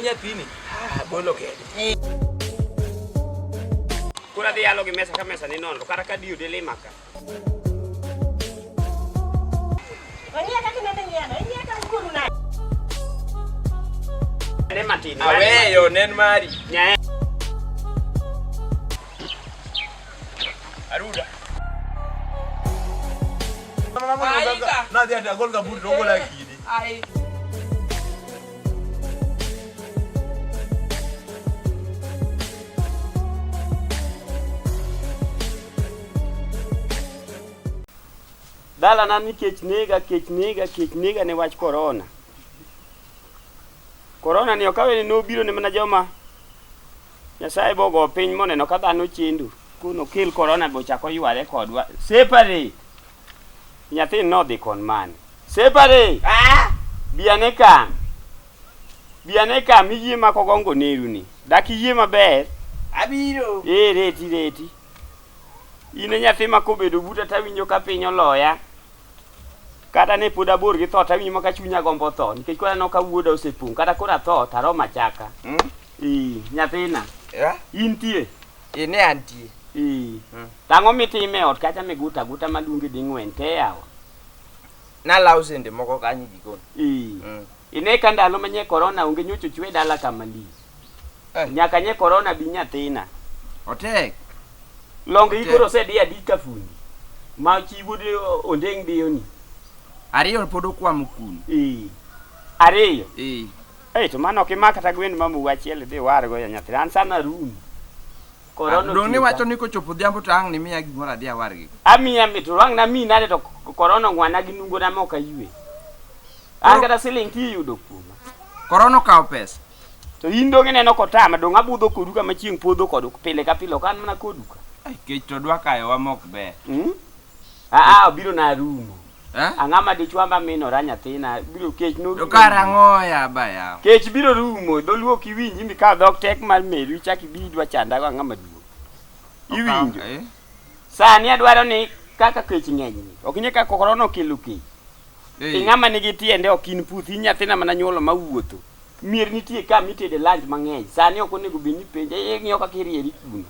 nyathini. Bolo kede. Kura dhi yalo gi mesa ka mesa ni nono kata ka dio dele maka. Onya ka kinende nyano, inya ka kuru na. Ne matin. Aweyo nen mari. Nyae. Aruda. Na dia gol kabur dogo lagi ni. Ai. Dala na nikech nega ne wach corona. Corona ni okawe ni nobiro ne mana joma Nyasaye bogo piny moneno ka dhano chendu kuno kel corona go chako yware kodwa. Separate. Nyathi no dhi kon man. Separate. Biane ka miyie mako gongo neru ni. Dak yie maber. Abiro. Reti. Ine nyathi makobedo buta tawinjo ka piny oloya. Kata ne pod abor gi tho tawinjo maka chunya gombo tho nikech kora no ka wuoda osepung kata kora tho taro machaka. Nyathina. Intie. Ine antie. Tang'o mitime ot kacha miguta malungi di ng'wen te yawa. Na lausende moko kanyi gikon. Ine ka ndalo manye corona onge nyocho chwe dala kamali. Nyaka nye corona bi nyathina. Otek. Longe ikoro sedi adika funi. Ma chibude ondeng dioni. Ariyo podo kwa mukun. Ariyo. To mano kimaka ta gwen mamu wachiel dhi wargo ya nyathina an sana rum. Corona dong ni wacho ni kochopo dhiambo tang ni miya gimoro adhi awargi. Amiya to wang na mi nade to corona ngwana gi nungo na moka ywe. An kata siling ti yudo kuma. Corona kawo pesa. To in dong neno kotama dong abudho koduka machieng podho kod pile ka pile kan mana koduka. Kech to dwa kayo wa mok be. Biro na rumo. Ang'ama dichwamba minora nyathina biro kech no. To karangoya baya. Kech biro rumo doluo kiwinji mi ka dok tek mar meru chaki bidwa chanda go ang'ama duo. Iwinjo. Sani adwaro ni kaka kech ng'eny ni. Ok nye ka corona okelo kech. Ng'ama nigi tiende okin puthi nyathina mana nyuolo mawuotho. Mier nitie ka mitede lunch mang'eny. Sani ok onego bini penje ng'iyo kaka irieri kuno.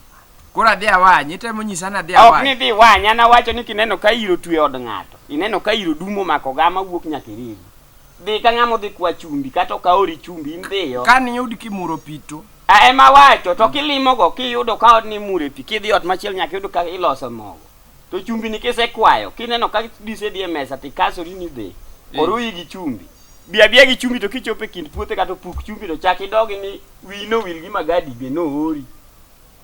Kura dia wany, temo nyisana dia wany. Ok ni dhi wany, ana wacho ni kineno ka iro twe od ng'ato. Ineno ka iro dumo mako gama wuok nyaka iriri. Dhi ka ng'amo dhi kwa chumbi kata ka ori chumbi indhiyo. Kan yud kimuro pito. Ema wacho to kilimo go kiyudo ka od ni mure pi kidhi ot machiel nyaka yudo ka iloso mogo. To chumbi ni kisekwayo, kineno ka dise die mesa tikasori ni dhi. Orui gi chumbi. Bia gi chumbi to kichope kind puothe kata puk chumbi to chaki dogi ni wino wil gi magadi be no ori.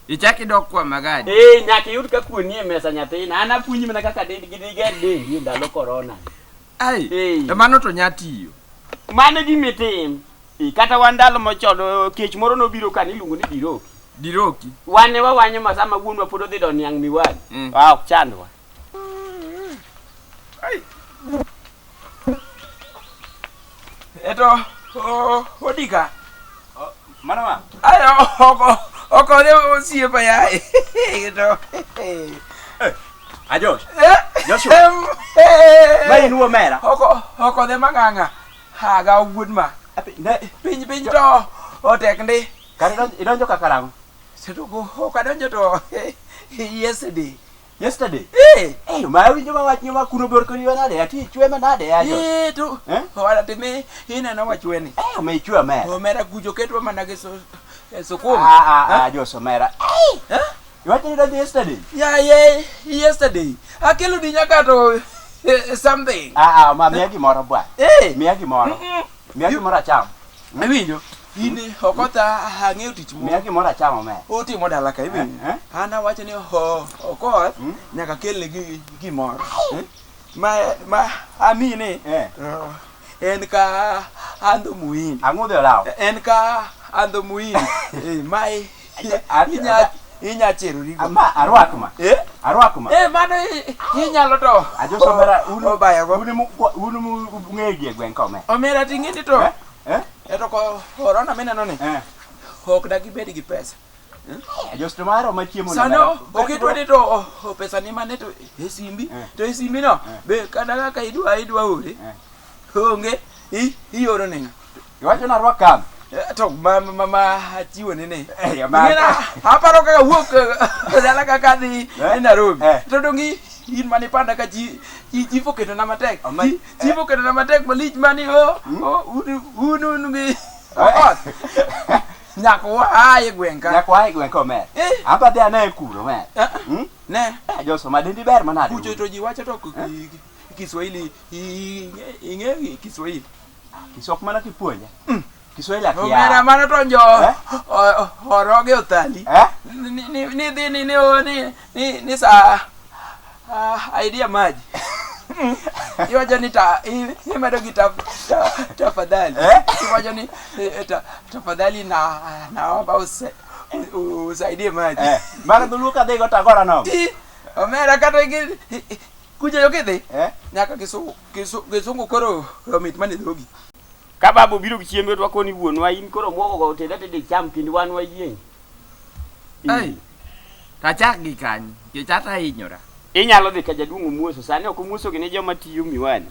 Ichaki dok kwa magadi. Nyaka yud ka kuoni e mesa nyathina. Ana puonji mana kaka dendi ndalo corona. Mano to nyatiyo. Mano gimitim. Kata wandalo mochodo kech moro no biro kan iluongo ni diroki. Diroki. Wane wawanyo masama wuonwa pod odhi do niang' miwani. Ok chandwa. Eto odika. Mano ma. Oko de osiepa ya. Eto. Ajosh. Joshua. Mai nuo mera. Oko de manganga. Haga ogudma. Piny to otek ndi. Kare idonjo ka karango. Setugo okadonjo to yesterday. Yesterday? Ma winjo ma wach nyoma kuno bor kodi nade ati chwe manade ajo. To. Wala time ineno wachweni. Me chwe mera. Omera gujo ketwa manage sukuma. Jo somera. Iwacho ni donjo yesterday? Yesterday. Akelo di nyaka to something. Ma miya gimoro bwa. Miya gimoro. Miya gimoro acham. Awinjo. Ine okota hang'eyo tich mo. Miya gimoro achamo me. Otimo dala ka iwinjo. Ana wacho ni okoth nyaka kelne gimoro. Ma amine. En ka ando muhindi. Ang'udho lao. En ka ando muhindi. Mai inya chero rigo. Ma arwak ma. Arwak ma. Mano inyalo to. Ajo somera ubaya go. Unu ng'egi gwen kome. Omera ting'indi to. Eto ko corona mineno ni. Ok dagi bed gi pesa. Ajo stomaro machiemo na. Sano oketwadi to pesa ni mane to e simbi. To e simbi no be kada kaka idwa ore. Onge ioro ninga. Iwacho na arwak kam. to ma chiwo nene ya ma aparo kaka wuok dala kaka dhi Nairobi to dongi in mani panda ka chipo keto na matek chipo keto na matek malich mani unu ngi nyakwa ai gwenka ko me amba dia na kuro me ne jo so madendi ber manade kucho to ji wacho to Kiswahili inge Kiswahili kisok mana kipuonja Kiswahili akia mera mana tonjo oroge otali ni sa idea maji iwacho ni imedo gita tafadhali iwacho ni tafadhali naomba usaidie maji mara duluka dego tagora no omera kata kuja yokidhi nyaka kisungu koro romit mane dhogi ka babu biro gi chiembe to koni wuonwa in koro mogo go tede cham kindi wan wa yieng ta chak gi kany ke chata hinyora inyalo dhi ka jaduong' muoso sani ok muoso gi ne joma tiyo miwani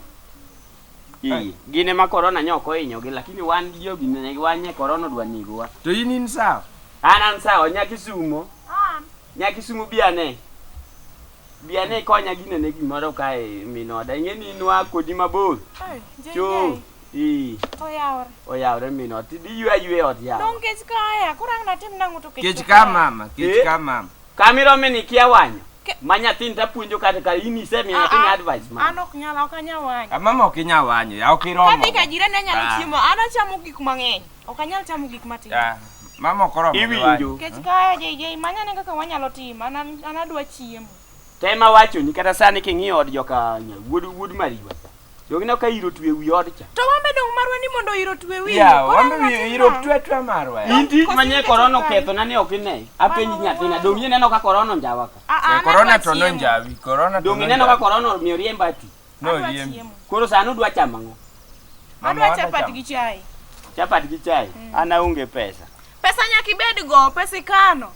gine ma corona nyoko hinyogi lakini wan jogi ne wanye corona dwa nigowa to in sawa an sawa nyakisumo biane konya gine ne gimoro kae minoda ing'eni inwa kodi mabor cho oyawre minot di ywe ot yaw dong kech kaya kurang na tim nangu to kech ka mama kamiro meni kia wanyo manyatin tapuonjo kata ka ini semi nyatin advice ma anok nyala okanya wanyo mama okinya wanyo ya okiromo kati ka jira na nyalo chiemo ana chamo gik mang'eny okanyal chamo gik matin mama okoromo iwinjo kech kaya jj manya ne kaka wanyalo timo ana dwa chiemo tema wacho ni kata sani king'iyo od joka wuod mariwa jogino ka iro twe wi od cha to wambe dong marwa ni mondo iro twe wi wambe iro twe marwa indi manye corona ketho nani okine apenji nyathina dong ni neno ka corona njawa ka corona to no njawi corona dong ni neno ka corona mi riemba ti no riemba koro sanu dwa chamango adwa chapati gi chai ana unge pesa nyaki bed go pesa ikano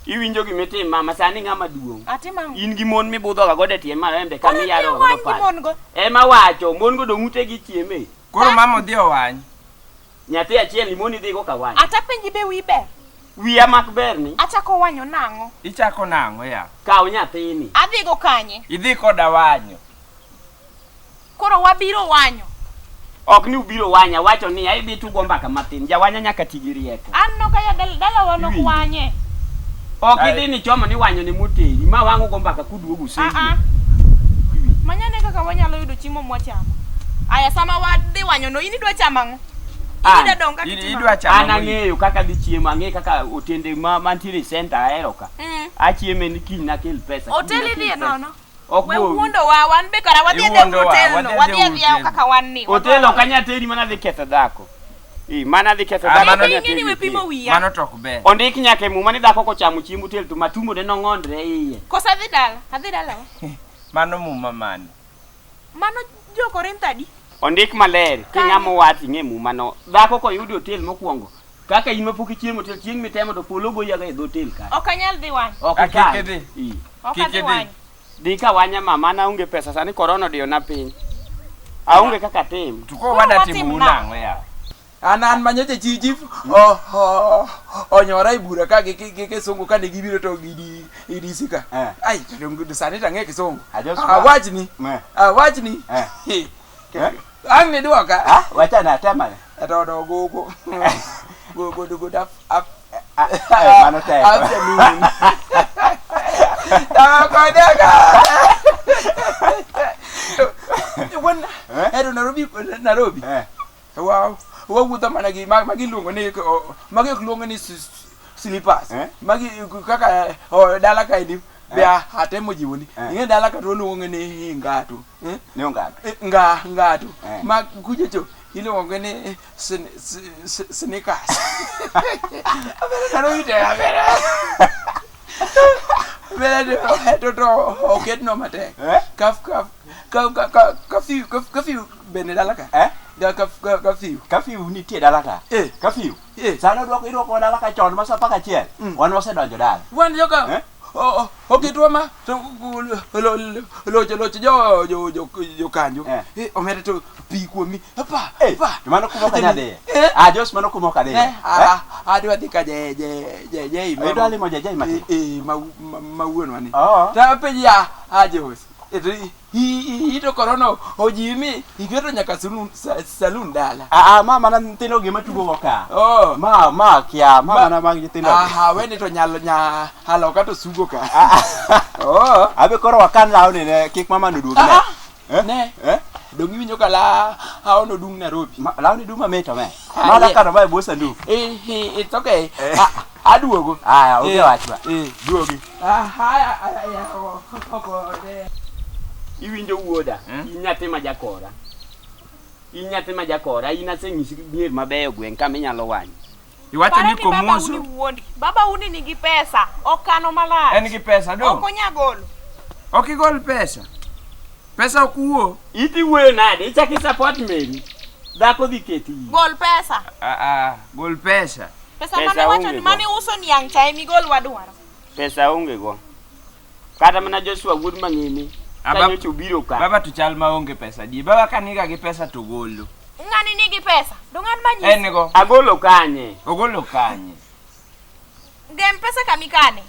iwinjo gimitim mama sani ng'ama duong' atimang in gi mon mibudho ga gode tie marembe ka miyaro go pa ema wacho mon go dong ute gi chieme koro mama odhi owany nyathi achiel limoni dhi go ka wany ata penji be wi ber wiya mak ber ni achako wanyo nang'o ichako nang'o ya kaw nyathini adhi go kanye idhi koda wanyo koro wabiro wanyo ok ni ubiro wanya wacho ni idhi tugo mbaka matin jawanya nyaka tigirieko an no kaya dala wanok wanye ok idhi ni chomo ni wanyo ni muteri ma wango go mbaka kuduogo seji manyane kaka wanyalo yudo chiemo mwachamo aya sama wadhi wanyo no ini dwa chamang'o ida donga idwa chamo ana ng'eyo kaka dhi chiemo ang'e kaka otende mantiere center ahero ka achieme ni kiny na kel pesa hotel idhi nono we wuondo wa wan be kara wadhi e hotel no wadhi e kaka wan ni hotel ok anyateri mana dhi ketho dhako mana dhi ketho dhako ng'eni we pimo wiya mano tok be ondik nyaka muma ni dhako kochamo chiemo hotel to matumbo ne nong'ondre iye kosa adhi dala mano muma mano jokorintho adi ondik maler king'amo wati ng'e muma no dhako koyudo hotel mokwongo kaka in mapok ichiemo hotel chieng' mitemo to polo goyaga e hotel ka ok anyal dhi wany ok adhi wany di ka wanya mama na unge pesa sani corona dio na piny aunge kaka tim tuko wada timu nang'o ya an manyoche chief onyora ibura ka gi kisungu kane gibiro to idisika ai to sani tang'e kisungu awachni ang ne duoka wachana temane to gogo mano te afternoon kodega wan Nairobi wow wuotho mana gi magi luongo ni magi ok luongo ni slippers magi kaka dala ka idi be atemo jiwoni ing'e dala ka to luongo ni ngatu ngatu ma kujecho iluongo ni sneakers to oketno matek kafiu bende dala ka kafiu nitie dala ka kafiu sano idwoko dala ka chon masa paka chiel wan wasedonjo dala wan joka oketwa ma to locho jo kanjo omere to pi kuomi apa mano kuma kanyade Jos mano kuma kade adwa dhi ka je idwa limo je mati ma wuon wani ta penja Jos ito korono ojimi iketo nyaka salun dala mama na ntino gima tugo goka ma kia mama na mangi tino weni to nyalo halo ka to sugo ka abe koro wakan lao ne kik mama nudu ne dongi winyo kala haono dung Nairobi lao ni duma meta me mala kana ba bosa ndu it's okay aduogo okay wachwa duogi iwinjo wuoda inyathi ma jakora inaseng'isi mier mabeyo gweng' kama inyalo wany iwacho ni komoso baba uni nigi pesa okano malach en gi pesa do okonya golo okigol pesa okuo iti wuoyo nade ichaki support Mary dhako dhi keti gol pesa gol pesa mane wacho ni mane uso niang' chae migol wadwaro pesa onge go kata mana Joshua Wood mang'imi kanyo chubiro ka baba tuchal maonge pesa di baba kaniga gi pesa to golo ng'ani nigi pesa dongan manyi enego ogolo kanye gem pesa kamikane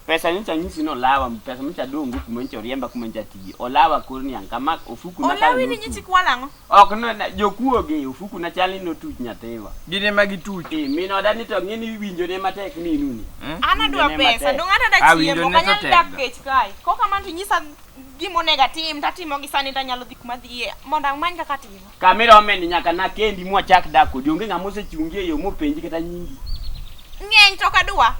pesa nicha nyisi no lawa pesa micha dongu kumencho riemba kumencha ti olawa kurni kama ofuku na olawi ni nyiti kwalango ok no jokuoge ofuku na chali no tuch nyatewa gine magi tuch mino dani to ngeni winjo ne matek ni nuni ana dwa pesa dongana da chiemo kanya dak kech kai koka mantu nyisa gimo negative tatimo gi sani tanyalo dhik madhie monda many kaka timo kamera omendi nyaka na kendi mwachak dako dionge ngamose chungie yo mopenji kata nyingi ng'eny to kadwa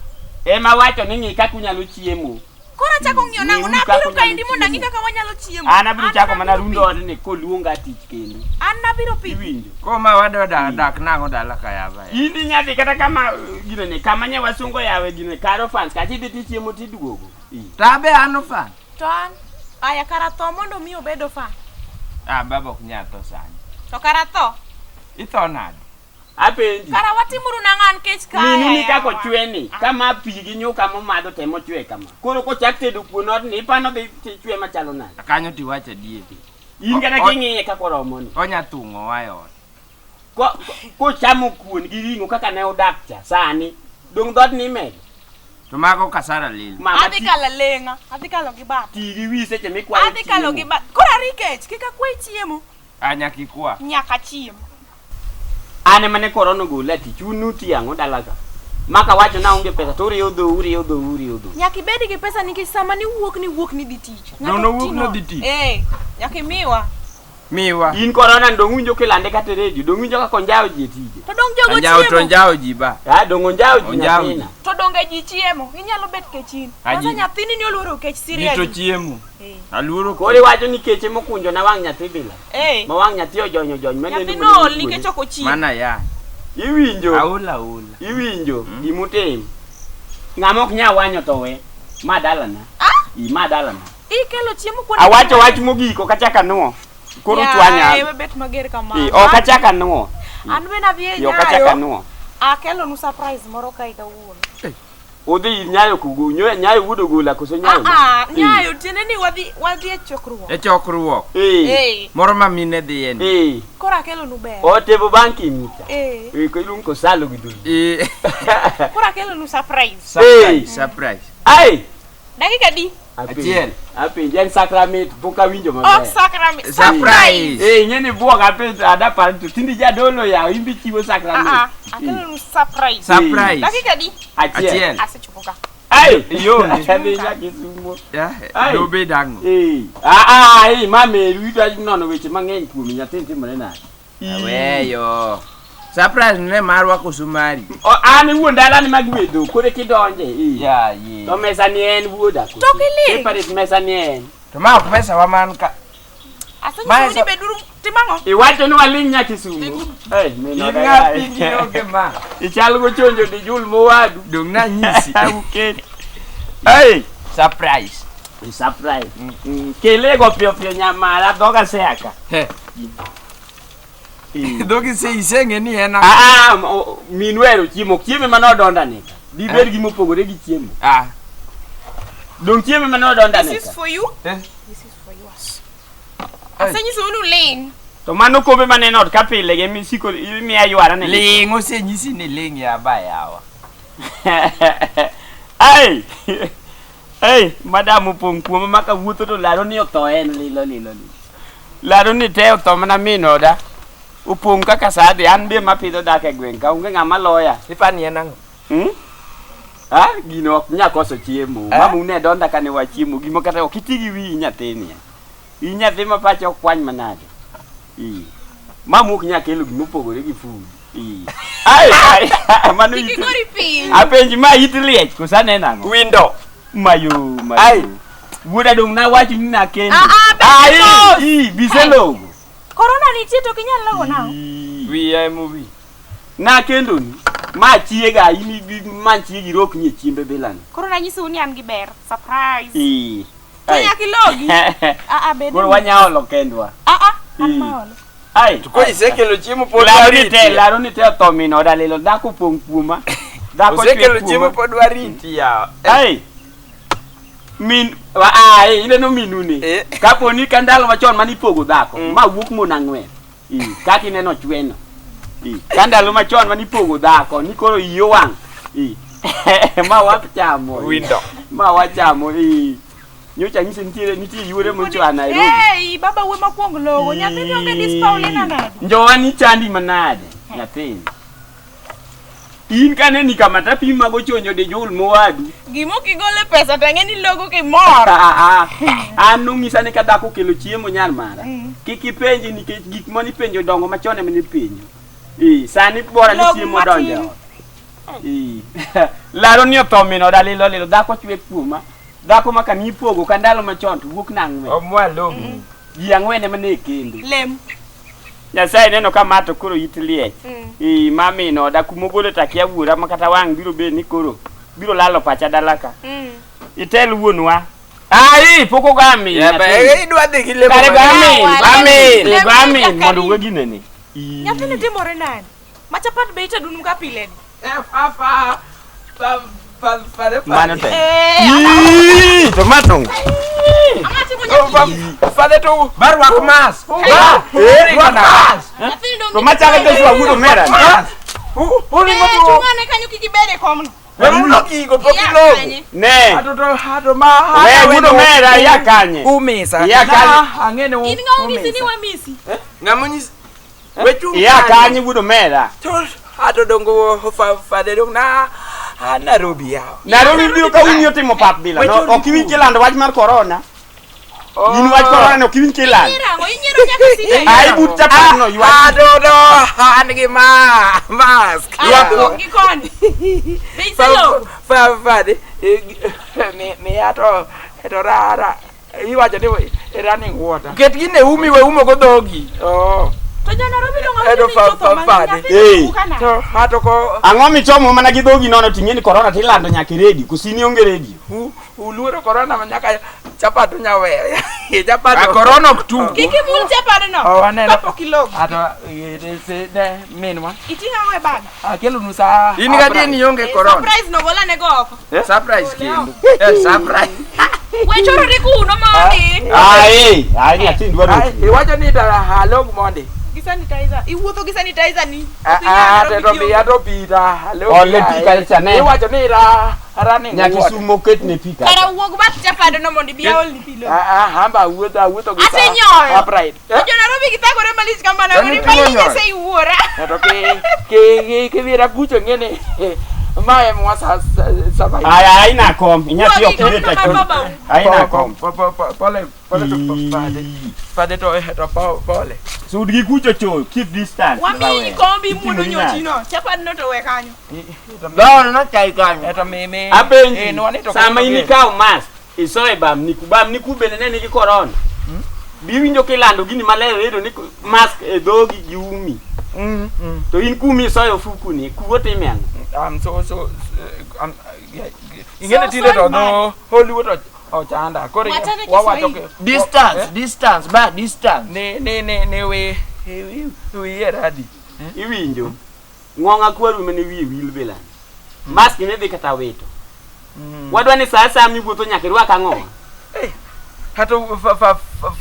ema wacho ni ng'i kaka unyalo chiemo kora chako ng'iyo nango na biro kaindi monda ng'i kaka wanyalo chiemo ana biro chako mana rundo odni koluonga tich kendo ana biro pi iwinjo koma wado dak nango dala kayaba indi nyadhi kata kama gine ne kama nya wasungo yawe gine karo fans ka chidhi ti chiemo tiduogo tabe ano fan to an aya karato mondo mi obedo fan baba ok nyato sani to karato itho nade apendi kara watimuru nangan kech kaya nini kako chweni kama pigi nyuka momadho temo chwe kama koro ko chak tedo kuon od ni pano dhi chwe machalo nade kanyo tiwache dieti in kata king'iye kako romo ni onya tungo wayo ko chamo kuon gi ringo kaka ne odak cha sani dong dot ni medo to mago kasara lil adhi kala lenga adhi kalo gi bat tigi wi seche mikwayo adhi kalo gi bat kora rikech kika kwe chiemo anya kikwa nyaka chiemo ane mane korono gola ti chunu tiango dalaga maka wacho na onge pesa to riyo dho nyaki bedi gi pesa nikech sama ni wuok ni dhi tich no wuok no dhi tich nyaki miwa in korona ndong winjo kelande kata redio dong winjo ka konjao ji tije to dong jogo chiemo to njao ji ba dong njao ji nyathina to donge ji chiemo inyalo bet kechin sasa nyathini ni oluoro kech serious to chiemo aluoro kore wacho ni keche mokunjo na wang nyathi bila ma wang nyathi ojonyo mene ni no nikech ok ochiemo mana ya iwinjo aula iwinjo gimutim ng'ama ok nya wanyo to we madalana madalana ikelo chiemo kuon awacho wach mogiko kachaka nuo koro twanya ewe bet mager kama okachaka nuo an be na vie nyayo okachaka nuo akelo nu surprise moro kai kawuono odhi nyayo kugu nyayo wudo gola koso nyayo nyayo tiene ni wadhi e chokruok moro ma mine dhi en kora akelo nu ber otebo banki mita ko ilum ko salo gidu kora akelo nu surprise ai dakika di achiel apenjen sacrament poka winjo maber sacrament surprise ngene buoga apet ada parto tindi jadolo ya imbi chiwo sacrament akelo nu surprise dakika di achiel asechopoka ai yo abi ya kisumo do be dango mame ruito nono weche mang'eny kuom nyathi timore nade weyo surprise ne marwa kusumari an wuon dala ni magwedo kore kidonje to mesa ni en wuoda to kili separate mesa ni en to ma ok pesa wa man ka asanyi ni beduru timango iwacho ni waling nya Kisumu inga pingiro ke ma ichal go chonjo di jul mowadu dong na nyisi uket surprise kele go pio nyamara doga seaka dogi se isenge ni ena minwero chiemo mano donda nika di ber gi mopogore gi chiemo Dong chiemo mano donda ne. This is for you. This is for yours. Asenyi sunu ling. To mano kombe maneno ka pile ge misiko mi ayuara ne. Ling osenyisi ni ling ya bayawa. Ai. Hey, madam pong kuoma maka wuto to laro ni oto en lilo. Laro ni te oto mana mino da. Upong kaka sade an be mapidho dak e gweng ka unge ngama loya. Ipani enang. Ha? Gino ok nyakoso chiemo. Mamu ne donda kane wachiemo gimo kata okitigi wi nyathini. I nyathi ma pacho kwany manade. Mamu ok nyakelo gimo pogore gi food. Ai manu Ikigori piny. Apenji ma itliech kusane nango. Window. Mayu. Ai. Wuda dong na wachi ni na kendi. Ai, biselogo. Corona nitie to kinyal logo na. Wiya movie. Na kendo ni ma chiega ini man chiegi rok nye chiembe belani. Corona nyiso ni an gi ber. Surprise. Ai. Kilogi. Bede. Koro wanyaolo kendwa. An maolo. Ai. To ko isekelo chiemo pod laro ni te tomino dalilo dako pong kuoma. Dako osekelo chiemo pod wariti ya. Ai. Ine no minuni. Kaponi kandalo machon mani pogo dhako ma wuok mon ang'wen. Kaki neno chweno. Kandalo machon mani pogo dhako ni koro iyo wang'. Ma wachamo. Window. Ma wachamo. Nyocha nyisi nitie yore monchwa Nairobi. Hey, baba we makwong logo. Nyathini onge dispaule nanade. Njowa ni chandi manade. Nyathini. In kane ni kamata pima go chonjo de jul mowadu. Gimo kigole pesa tangeni logo ke mor. Anu misane ka dako kelo chiemo nyar mara. Kiki penji nikech gik moni penjo dongo machone meni penjo. Sani bora ni chiemo donjo. Laro ni otomino dalilo dako chwe kuoma. Dako maka ni pogo kandalo machon to wuok nang'we. Omwalo. Ji ang'wen mane kendo. Lem. Nyasaye neno kama to koro itliech. Mami no da kumogole takia wura makata wang biro be ni koro biro lalo pacha dalaka. Itel wuonwa. Ai poko gami. Ya ba idwa dhi gi lemo. Kare gami mondo wegi nene. Nyathini timore nani? Machapat be ita dunum ka pile. Mano te. Tomato. Fade to barwak mas. To machalo to swa gudo mera. Uli ngoto. Chungane kanyo kikibere komno. Wemulo kigo pokilo. Ne. Hado ma. We gudo mera ya kanye. Umisa. Ya kanye. Angene u. Ini ngawisi ni wamisi. Ngamunyisi. Wechu. Ya kanye gudo mera. To hado dongo fade dong na Nairobi ya. Nairobi biro ka unyo timo pap bila. No okiwin kilando wach mar corona. Yin wach corona no okiwin kilando. Inyiro nyaka sile. Ai but chapar no ywak. Adodo angi mask. Ywak gikoni. Beiselo. Fade me ato rara. Iwacho ni running water. Ket gine umi we umo go dogi. Oh. To Nairobi dongo to hato ko ang'o michomo mana gi dhogi nono ting'eni corona tilando nyaka ready kusini onge ready. Uluoro corona manyaka chapato nyawe. Chapato corona kutu. Kiki mul chapato no. Oh aneno. Papo kilo. Ato de minwa. Itinga we bag. Akelo nusa. In gadi ni onge corona. Surprise no bola ne go. Surprise kendo. Surprise. We choro de kuno moni. Ai nyathi dwaro. Iwacho ni da halog monde. Sanitizer. Iwuotho gi sanitizer ni. To pita. Ole pika chane. Iwacho ni running. Nyaki sumo ket ne pika. Kara wuog bat chapado no mondi biya ol ni pilo. Hamba wuotho gi. Asenyoyo. Upright. Jo Nairobi kitagore malich kama na uri malich se iwuora. To ke vira kucho ngene. Mae mwasa sabai. Ai na kom. Nyaki okireta chon. Ai na kom. Pole fade to pole. Sud gi kucho cho keep distance. Wami kombi muno nyoti no. Chapad no to we kanyo. No kai kanyo. Eto me. Abenji. Sama ini kaw mask. Isoe bam niku benene ni corona. Biwinjo kilando gini malero redo ni mask e dhogi gi umi. To in kumi soyo fuku ni kuwote mengo. Ingene tinde to no Hollywood ochanda kore wawacho distance ba distance ne we eradi iwinjo ng'ong'a kwaru mene wi wil belani mask ne dhi kata wito Wadwa ni sasa mi wuotho nyaka rwak ang'o. Hato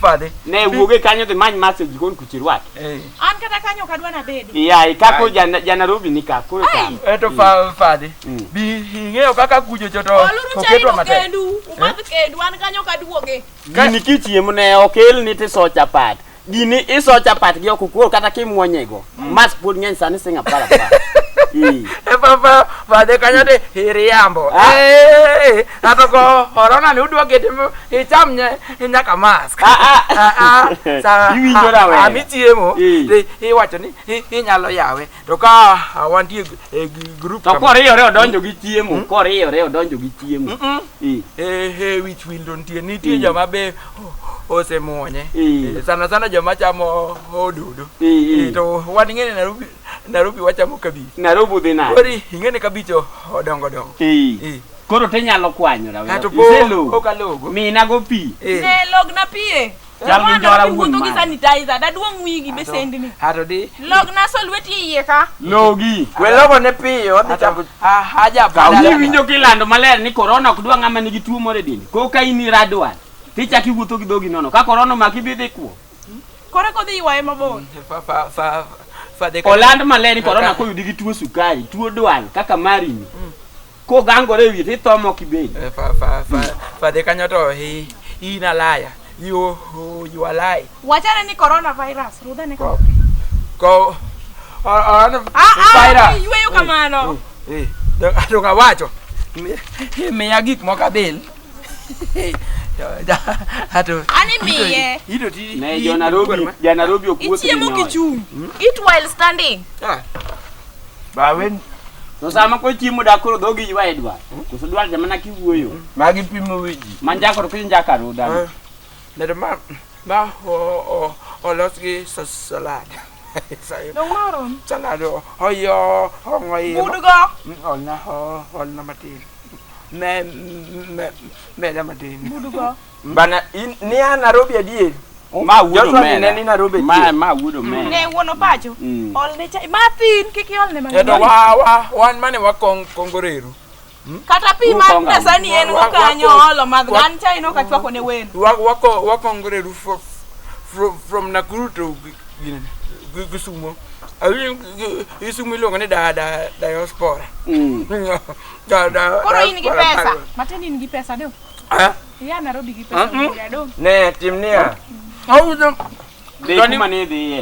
fade. Ne wuoge kanyo de many message kon kuchirwak. An kata kanyo kadwa na bedo. Ya ikako Nairobi nika kore kam. Eto fade. Bi ng'eyo kaka kujo choto oketwa matek. Kendu, umadh kendu an kanyo kaduoge. Gini kichiemo ne okel ni tiso chapat. Gini iso chapat gi okukuro kata kimwonyego. Mas pod ng'eny sani singa para. Fade kanyo de hiriambo. Hato ko horona ni udwa gete icham nyaka mask. Iwinjo rawe. Amitiemo. Iwacho ni inyalo yawe. To ka wantie group to koriyore odonjo gi chiemo. Koriyore odonjo gi chiemo. Which will don't nitie joma be osemuonye. Sana joma chamo odudu. To wan ng'ene Nairobi wachamo kabich. Nairobi dhi nade. Kori ing'ene kabich odongo. Koro te nyalo kwanyo rawe. Okalogo. Mina go pi. Ne logna pie. Chal gi jora wuon ma. Sanitizer daduong wigi besendni. Hato di. Logna solweti iye ka. Logi. We logo ne piyo dhi chako. Haja pa. Winjo kilando maler ni corona ok dwa ng'ama nigi tuo moro e dende. Koka ini radwan. Tichaki wuotho gi dhogi nono. Ka corona maki bi dhi kuo. Kore ko dhi ywaye mabor. Oland maler ni corona ko yudi gi tuo sukari, tuo dwal kaka marini. Ko gangore wi tithomo kibedi. Fade kanyo to ina laya. You are lie. Wachana ni coronavirus. Rudha ne ka. Ko virus. Yweyo kamano. Donga wacho. Me agik moka bil. Hato. Ani miye. Ito ti. Ne jo Nairobi okuoto. Ichiemo kichung. Eat while standing. Bawen. To sama ko chiemo da koro dhogi ywaye dwa. To dwal jamana kiwuoyo. Magi pimo wiji. Manjako to pinja karuda. Ne ma olos gi salad. Dong maron. Salad hoyo hongoy. Budugo. Olna matin. Me la matin. Budugo. Bana ni Nairobi adie. Ma wudo me. Ne ni Nairobi. Ma wudo me. Ne wono pacho. Ol ne cha matin kiki ol ne mang'eny. Edo wan mane wakongoreru. Kata pi man dasani en go kanyo olo madh gan cha ino ka chwako ne wen. Wakongoreru from Nakuru to Kisumu. Kisumu ilongo ni diaspora. Koro in gi pesa. Matini in gi pesa do. Ya Nairobi gi pesa do. Ne timnia. Haudo. Dani mane de.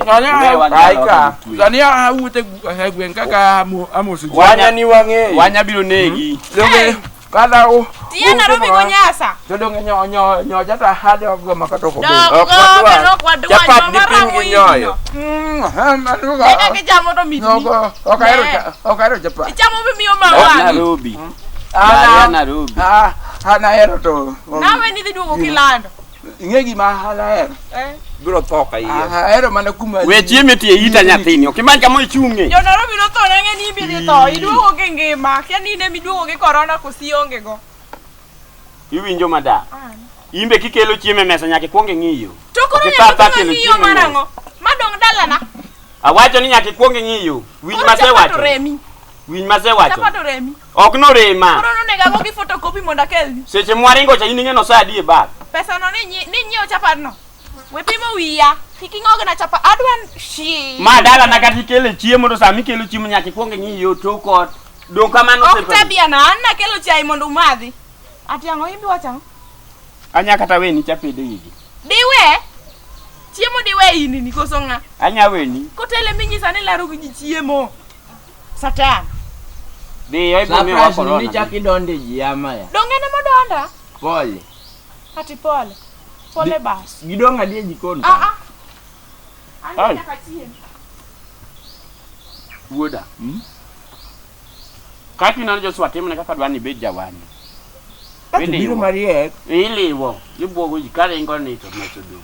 Dani awute gwen kaka amosu. Wanya ni wange. Wanya biro negi. Loge kada o. Tie Nairobi go nyasa. Todong nyo jata hade go makatoko be. Ok chapat di pin nyoyo. Eka ke jamo to mitni. Okairo chapat. Chamo be miyo mawa. Nairobi. Nairobi. Hanaero to. Nawe ni duogo kilando. Ingegi ma hanaero. Biro toka hiyo. Hanaero mana kuma. We chieme tie ita nyathini. Okimany kama ichunge. Jo Nairobi no to nenge ni bi to. Iduogo ke ngima. Kia ni ne miduogo ke corona kusionge go. Iwinjo mada. Imbe kikelo chieme mesa nyaka kuonge ng'iyo. To koro nyaka ng'iyo marango. Madong dalana. Awacho ni nyaka kuonge ng'iyo. Winj masewacho. Winj masewacho. Chapato remi. Ok no rema. Koro no nega go gi photocopy monda kelni. Seche mwaringo cha in ng'eno saa die ba. Pesa no ni nyiewo chapat no. We pimo wiya. Kiki ngoge na chapa adwan shi. Ma dala na kati kele chiemo to sami kelo chiemo nyaka kuonge ng'iyo to kot. Dong kamano sepe. Ok tabia na an na kelo chai mondo umadhi. Ati ang'o imbi wachang'o? Anya kata weni chapede gigi. Diwe? Chiemo diwe ini ni koso ng'a? Anya weni. Kotele minyisa ni laro gi chiemo. Satan. Di yo ibo mi wa corona. Ni chaki donde ji ama ya. Dongene modonda? Pole. Ati pole. Pole bas. Gidonga die jikoni. Anya nyaka chiem. Wuoda. Kati na jo swatimo ne kaka dwani bed jawani. Biro mariek. Iliwo. Ibuogo jikare ingo ni to machodo.